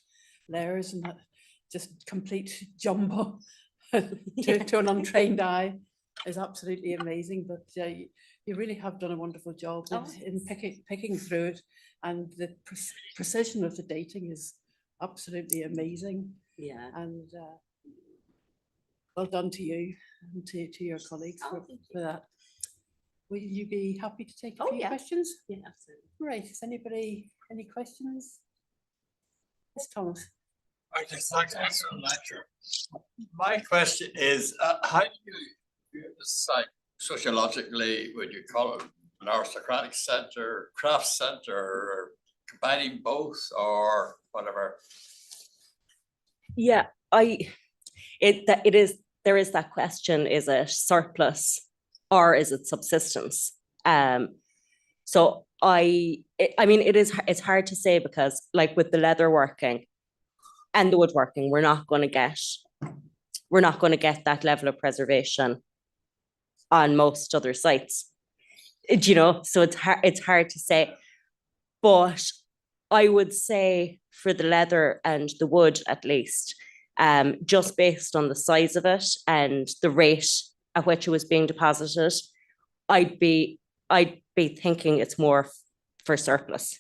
layers and that just complete jumble to an untrained eye is absolutely amazing. But you really have done a wonderful job in picking through it, and the precision of the dating is absolutely amazing. Yeah. And well done to you and to your colleagues for that. Will you be happy to take a few questions? Yeah, absolutely. Right. Is anybody any questions? Yes, Thomas. Okay, thanks for the lecture. My question is, how do you view the site sociologically? Would you call it an aristocratic centre, craft centre, or combining both, or whatever? Yeah, there is that question, is it surplus or is it subsistence? So it's hard to say, because like with the leather working and the woodworking, we're not going to get that level of preservation on most other sites, so it's hard to say. But I would say for the leather and the wood, at least, just based on the size of it and the rate at which it was being deposited, I'd be thinking it's more for surplus.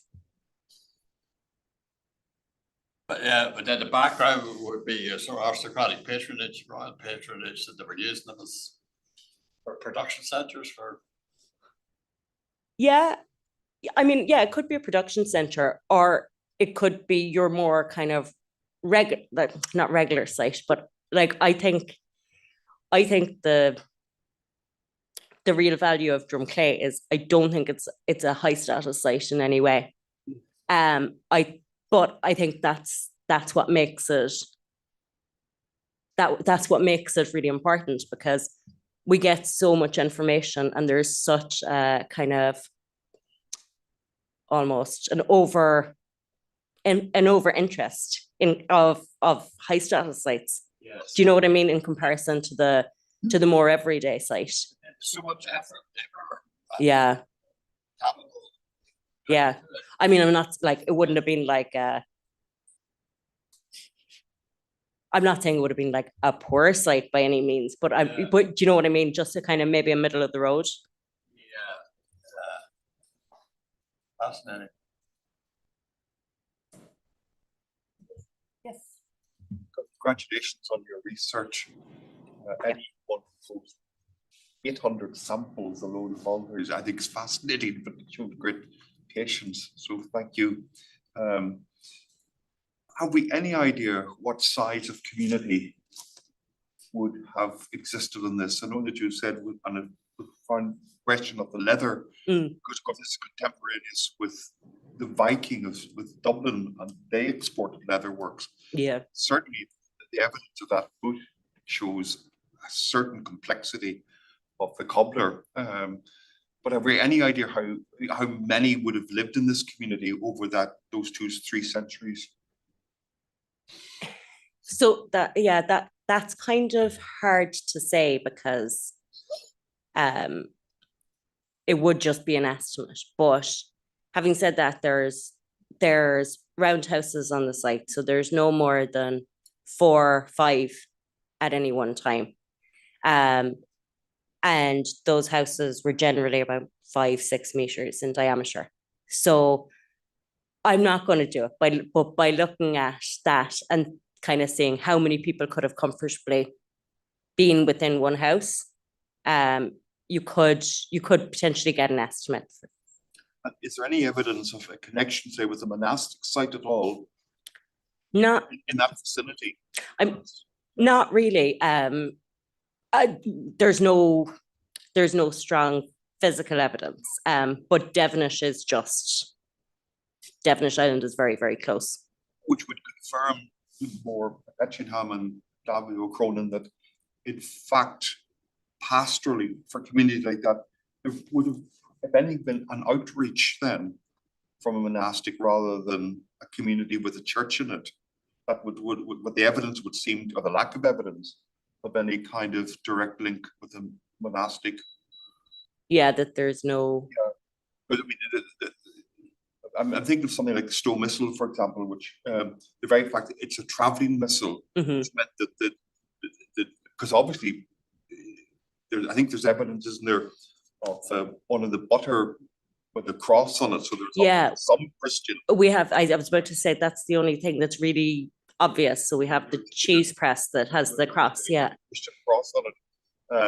But then the background would be a sort of aristocratic patronage, royal patronage, that they were using them as for production centres for. Yeah, it could be a production centre, or it could be your more kind of not regular site, but like I think the real value of Drumclay is, I don't think it's a high status site in any way. But I think that's what makes it really important, because we get so much information, and there's such a kind of almost an over interest of high status sites. Yes. Do you know what I mean, in comparison to the more everyday site? So much effort. Yeah. Yeah. I'm not like, it wouldn't have been like I'm not saying it would have been like a poor site by any means, but but do you know what I mean? Just a kind of maybe a middle of the road. Yeah. Fascinating. Yes. Congratulations on your research. Any one of those 800 samples alone of altars, I think, is fascinating, but it showed great patience. So thank you. Have we any idea what size of community would have existed in this? I know that you said on a fun question of the leather, because of this is contemporaneous with the Vikings, with Dublin, and they exported leather works. Yeah. Certainly the evidence of that book shows a certain complexity of the cobbler. But have we any idea how many would have lived in this community over those 2-3 centuries? So that's kind of hard to say, because it would just be an estimate. But having said that, there's roundhouses on the site, so there's no more than 4 or 5 at any one time. And those houses were generally about 5-6 meters in diameter. So I'm not going to do it, but by looking at that and kind of seeing how many people could have comfortably been within one house, you could potentially get an estimate. Is there any evidence of a connection, say, with the monastic site at all Not, in that vicinity? not really. There's no strong physical evidence. But Devonish Island is very, very close. Which would confirm more Etchingham and W. Cronin that in fact, pastorally for communities like that, there would have, if anything, been an outreach then from a monastic rather than a community with a church in it. That would what the evidence would seem to, or the lack of evidence of any kind of direct link with a monastic. Yeah, that there's no. But I mean, I'm thinking of something like the Stowe Missile, for example, which the very fact that it's a traveling missile, which meant that because obviously I think there's evidence, isn't there, of one of the butter with the cross on it. So there's some Christian. We have. I was about to say that's the only thing that's really obvious. So we have the cheese press that has the cross. Yeah, Christian cross on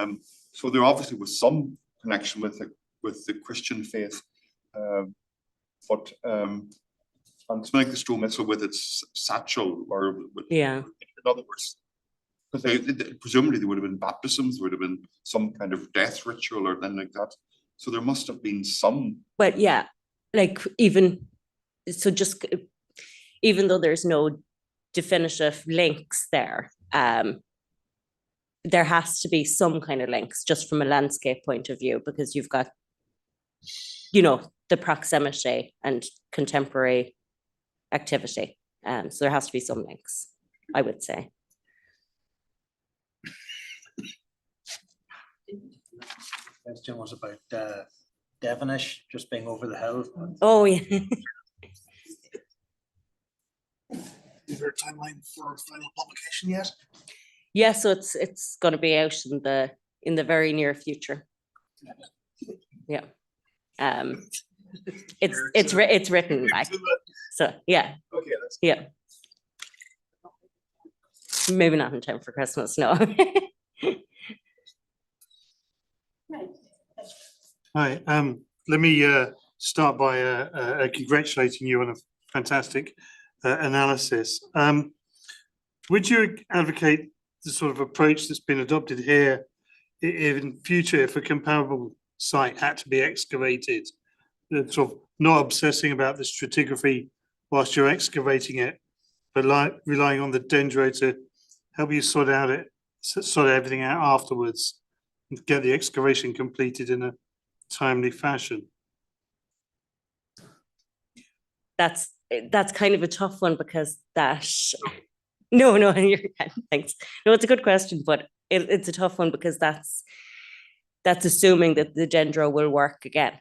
it. So there obviously was some connection with the Christian faith. But and something like the Stowe Missile with its satchel, or in other words, because presumably there would have been baptisms, there would have been some kind of death ritual or anything like that. So there must have been some. But yeah, like even though there's no definitive links there, there has to be some kind of links just from a landscape point of view, because you've got, the proximity and contemporary activity. So there has to be some links, I would say. Question was about Devonish just being over the hill. Oh, yeah. Is there a timeline for final publication yet? Yeah, so it's going to be out in the very near future. Yeah. It's written back. So yeah. Okay, that's yeah. Maybe not in time for Christmas, no. Hi, let me start by congratulating you on a fantastic analysis. Would you advocate the sort of approach that's been adopted here in future if a comparable site had to be excavated, sort of not obsessing about the stratigraphy whilst you're excavating it, but relying on the dendro to help you sort everything out afterwards and get the excavation completed in a timely fashion? That's kind of a tough one, because no, you're thanks. No, it's a good question, but it's a tough one because that's assuming that the dendro will work again.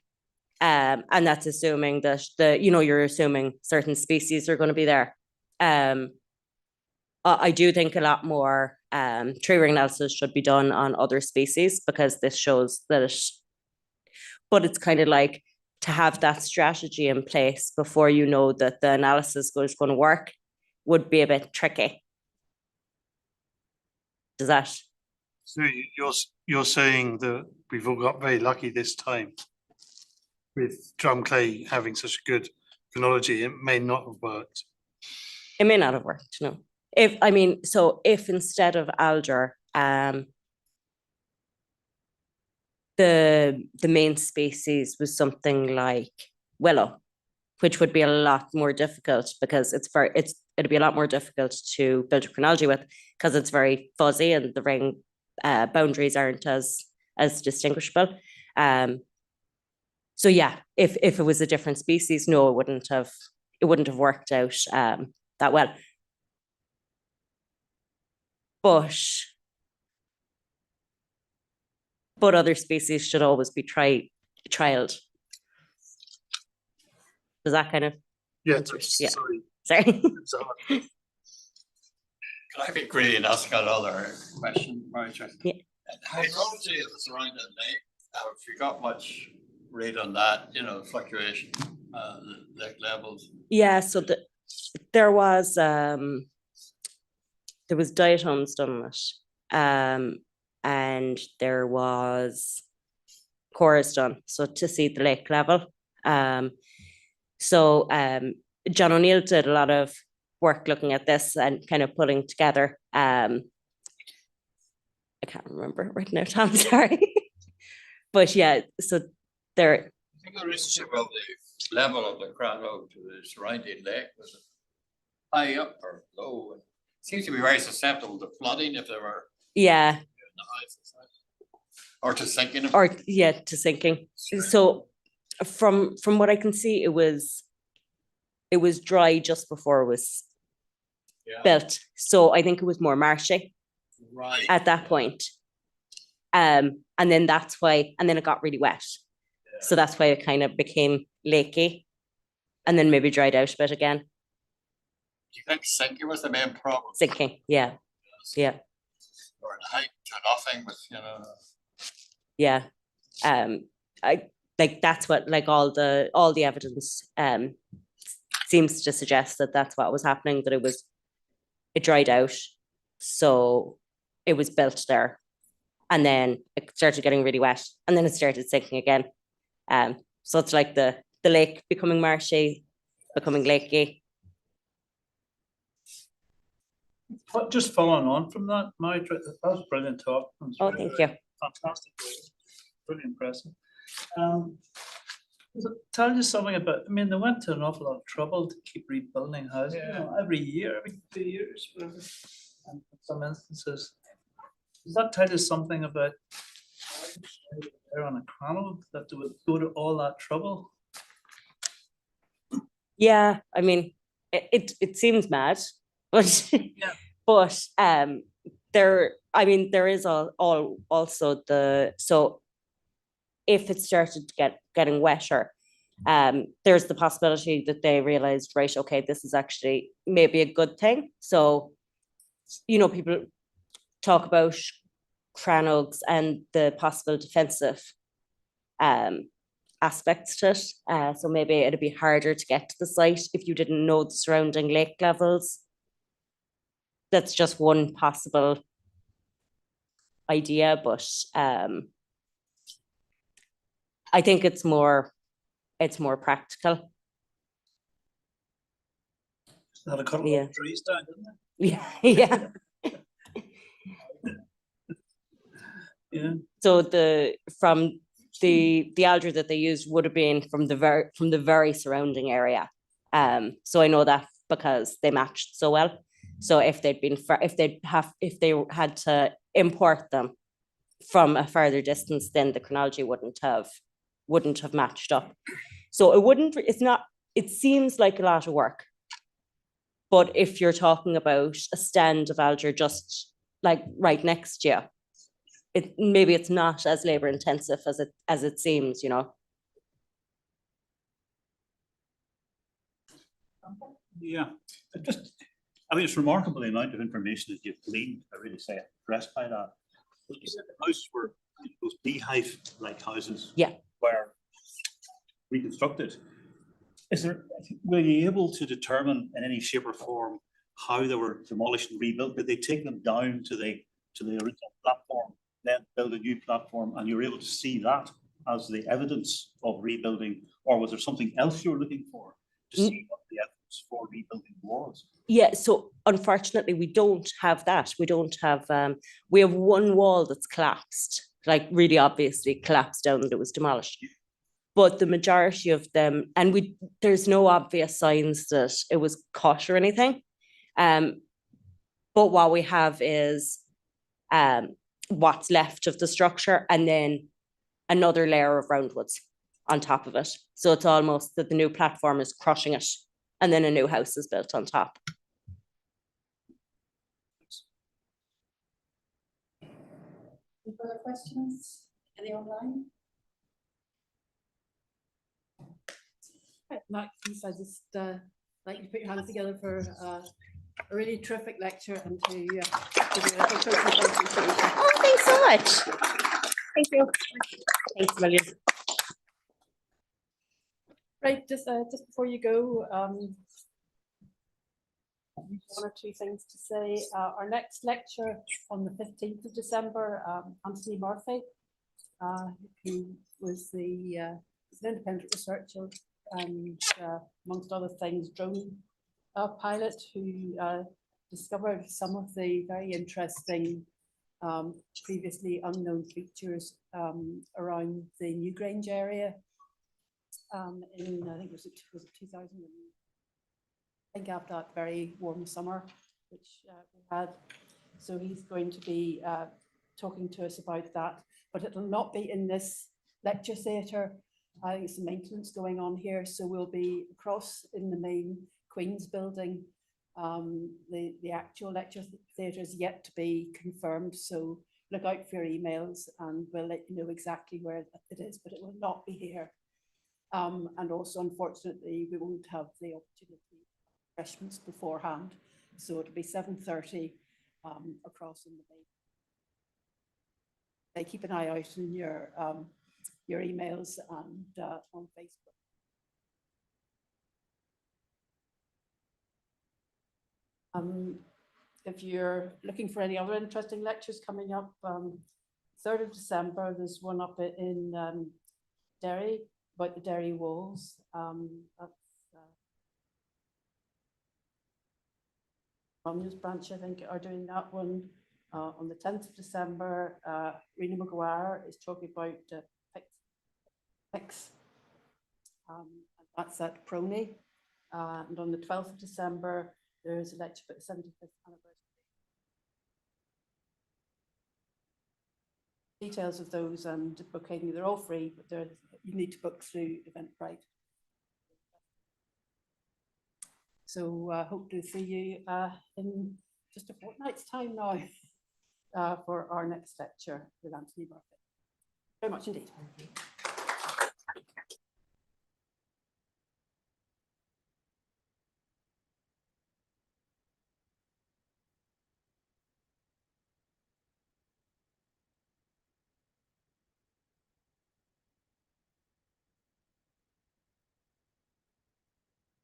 And that's assuming that you're assuming certain species are going to be there. I do think a lot more tree ring analysis should be done on other species, because this shows that but it's kind of like to have that strategy in place before you know that the analysis is going to work would be a bit tricky. Does that? So you're saying that we've all got very lucky this time with Drumclay having such a good chronology. It may not have worked. It may not have worked, no. If instead of alder, the main species was something like willow, which would be a lot more difficult, because it'd be a lot more difficult to build a chronology with, because it's very fuzzy and the ring boundaries aren't as distinguishable. So yeah, if it was a different species, no, it wouldn't have worked out that well. But other species should always be trialed. Does that kind of answer? Yeah. Sorry. Can I be greedy and ask another question, Marjorie? Yeah. Hydrology of the surrounding lake, have you got much read on that, fluctuation, lake levels? Yeah, so there was diatoms done on it, and there was cores done, so to see the lake level. So John O'Neill did a lot of work looking at this and kind of putting together. I can't remember it right now, Tom, sorry. But yeah, so there. I think the relationship of the level of the Cranlow to the surrounding lake was high up or low. It seems to be very susceptible to flooding if there were. Yeah. Or to sinking. Or yeah, to sinking. So from what I can see, it was dry just before it was built. So I think it was more marshy at that point. And then that's why, and then it got really wet. Yeah. So that's why it kind of became lakey and then maybe dried out a bit again. Do you think sinking was the main problem? Sinking, yeah. Yeah. Or height to nothing with, Yeah. I like that's what like all the evidence seems to suggest that that's what was happening, that it dried out, so it was built there, and then it started getting really wet, and then it started sinking again. So it's like the lake becoming marshy, becoming lakey. Just following on from that, that was brilliant talk. Oh, thank you. Fantastic. Really impressive. Does it tell you something about, I mean, they went to an awful lot of trouble to keep rebuilding houses, every year, every 2 years, whatever. And in some instances, does that tell you something about there on a chrono that they would go to all that trouble? Yeah, I mean, it seems mad, but Yeah. But there is also so if it started getting wetter, there's the possibility that they realized, right, okay, this is actually maybe a good thing. So, people talk about crannogs and the possible defensive aspects to it. So maybe it'd be harder to get to the site if you didn't know the surrounding lake levels. That's just one possible idea, but I think it's more practical. They had a couple of trees down, didn't they? Yeah. Yeah. So the alder that they used would have been from the very surrounding area. So I know that because they matched so well. So if they had to import them from a further distance, then the chronology wouldn't have matched up. So it seems like a lot of work. But if you're talking about a stand of alder just like right next to you, maybe it's not as labor intensive as it seems, Yeah, I mean, it's remarkable the amount of information that you've gleaned. I really say impressed by that. But you said the houses were those beehive-like houses. Yeah. Were reconstructed. Were you able to determine in any shape or form how they were demolished and rebuilt? Did they take them down to the original platform, then build a new platform, and you were able to see that as the evidence of rebuilding, or was there something else you were looking for to see what the evidence for rebuilding was? Yeah, so unfortunately we don't have that. We don't have, we have one wall that's collapsed, like really obviously collapsed down and it was demolished. But the majority of them, and there's no obvious signs that it was cut or anything. But what we have is what's left of the structure and then another layer of roundwoods on top of it. So it's almost that the new platform is crushing it and then a new house is built on top. Any further questions? Any online? Right, Max, I just like you put your hands together for a really terrific lecture and to give you a quick presentation. Oh, thanks so much. Thank you. Thanks, Million. Right, just before you go, one or two things to say. Our next lecture on the 15th of December, Anthony Murphy, who was the He's an independent researcher and amongst other things, drone pilot who discovered some of the very interesting previously unknown features around the Newgrange area in, I think was it 2000, I think after that very warm summer, which we had. So he's going to be talking to us about that, but it will not be in this lecture theatre. I think it's some maintenance going on here, so we'll be across in the main Queen's building. The actual lecture theatre is yet to be confirmed, so look out for your emails and we'll let you know exactly where it is, but it will not be here. And also, unfortunately, we won't have the opportunity for refreshments beforehand, so it'll be 7:30 across in the main. Keep an eye out in your emails and on Facebook. If you're looking for any other interesting lectures coming up, 3rd of December, there's one up in Derry about the Derry walls. That's Romulus branch, I think, are doing that one. On the 10th of December, Rena McGuire is talking about PICs. And that's at Prony. And on the 12th of December, there's a lecture about the 75th anniversary. Details of those and booking, they're all free, but you need to book through Eventbrite. So hope to see you in just a fortnight's time now for our next lecture with Anthony Murphy. Very much indeed.